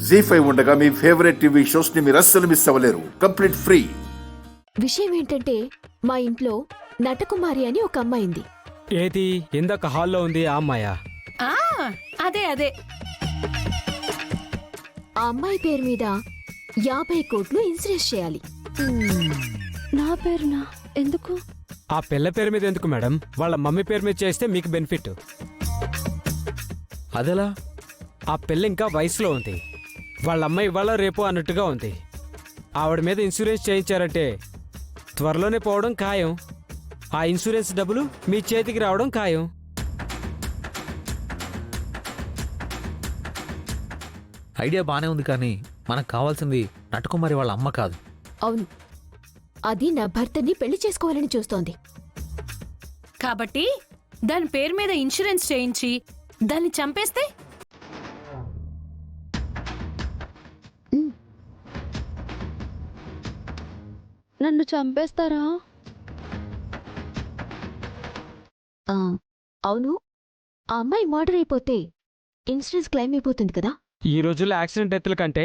జీ5 ఉండగా మీ favourite TV shows ని మీరు అస్సలు మిస్ అవ్వలేరు. Complete free. విషయం ఏంటంటే మా ఇంట్లో నటకుమారి అని ఒక అమ్మాయింది. ఏది ఇందాక హాల్లో ఉంది ఆ అమ్మాయా? అదే ఆ అమ్మాయి పేరు మీద 50 కోట్లు ఇన్సూరెన్స్ చేయాలి. నా పేరునా? ఎందుకు? ఆ పిల్ల పేరు మీద ఎందుకు మేడం? వాళ్ళ మమ్మీ పేరు మీద చేస్తే మీకు బెనిఫిట్. అదెలా? ఆ పిల్ల ఇంకా వయసులో ఉంది. వాళ్ళ అమ్మాయి ఇవాళ రేపు అన్నట్టుగా ఉంది. ఆవిడ మీద ఇన్సూరెన్స్ చేయించారంటే త్వరలోనే పోవడం ఖాయం. ఆ ఇన్సూరెన్స్ డబ్బులు మీ చేతికి రావడం ఖాయం. ఐడియా బానే ఉంది, కానీ మనకు కావాల్సింది నటకుమారి వాళ్ళ అమ్మ కాదు. అవును, అది నా భర్తని పెళ్లి చేసుకోవాలని చూస్తోంది. కాబట్టి దాని పేరు మీద ఇన్సూరెన్స్ చేయించి దాన్ని చంపేస్తే? నన్ను చంపేస్తారా? అవును, ఆ అమ్మాయి మర్డర్ అయిపోతే ఇన్సూరెన్స్ క్లెయిమ్ అయిపోతుంది కదా. ఈ రోజుల్లో యాక్సిడెంట్ డెత్తుల కంటే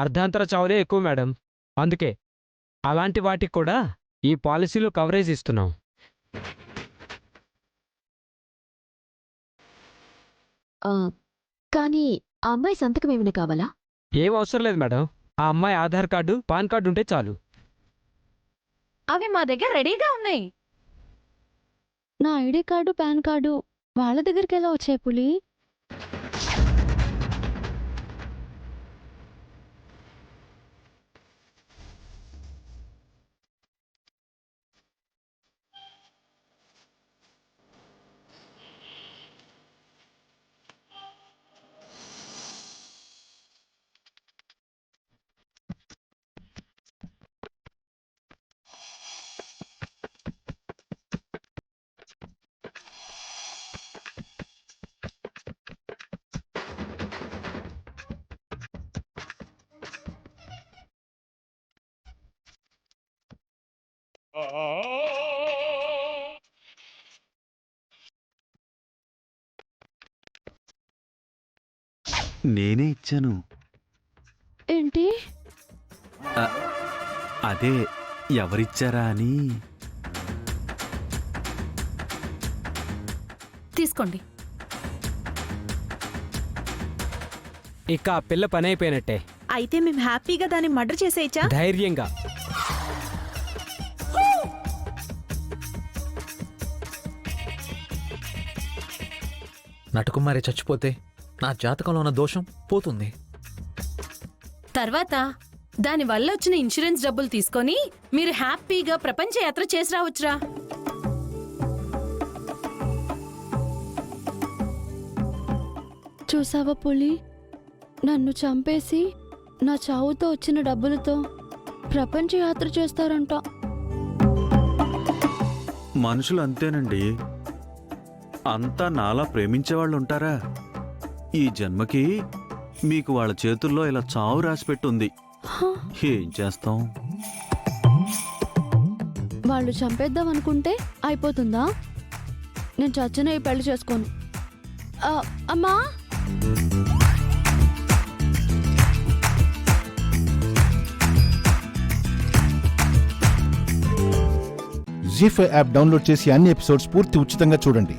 అర్ధాంతర చావులే ఎక్కువ మేడం. అందుకే అలాంటి వాటికి కూడా ఈ పాలసీలో కవరేజ్ ఇస్తున్నాం. కానీ ఆ అమ్మాయి సంతకం ఏమైనా కావాలా? ఏం అవసరం లేదు మేడం. ఆ అమ్మాయి ఆధార్ కార్డు, పాన్ కార్డు ఉంటే చాలు. అవి మా దగ్గర రెడీగా ఉన్నాయి. నా ఐడి కార్డు, పాన్ కార్డు వాళ్ళ దగ్గరికి ఎలా వచ్చాయి పులి? నేనే ఇచ్చాను. ఏంటి? అదే ఎవరిచ్చారా అని. తీసుకోండి. ఇక ఆ పిల్ల పని అయిపోయినట్టే. అయితే మేము హ్యాపీగా దాన్ని మర్డర్ చేసేయచ్చా? ధైర్యంగా. నటకుమారి చచ్చిపోతే నా జాతకంలో ఉన్న దోషం పోతుంది. తర్వాత దాని వల్ల వచ్చిన ఇన్సూరెన్స్ డబ్బులు తీసుకొని మీరు హ్యాపీగా ప్రపంచ యాత్ర చేసి రావచ్చురా. చూసావా పులి, నన్ను చంపేసి నా చావుతో వచ్చిన డబ్బులతో ప్రపంచ యాత్ర చేస్తారంట. మనుషులు అంతేనండి. అంతా నాలా ప్రేమించేవాళ్ళు ఉంటారా? ఈ జన్మకి మీకు వాళ్ళ చేతుల్లో ఇలా చావు రాసిపెట్టుంది. ఏం చేస్తాం? వాళ్ళు చంపేద్దాం అనుకుంటే అయిపోతుందా? నేను చచ్చిన ఈ పెళ్లి చేసుకోను. అమ్మా, జీ5 యాప్ డౌన్లోడ్ చేసి అన్ని ఎపిసోడ్స్ పూర్తి ఉచితంగా చూడండి.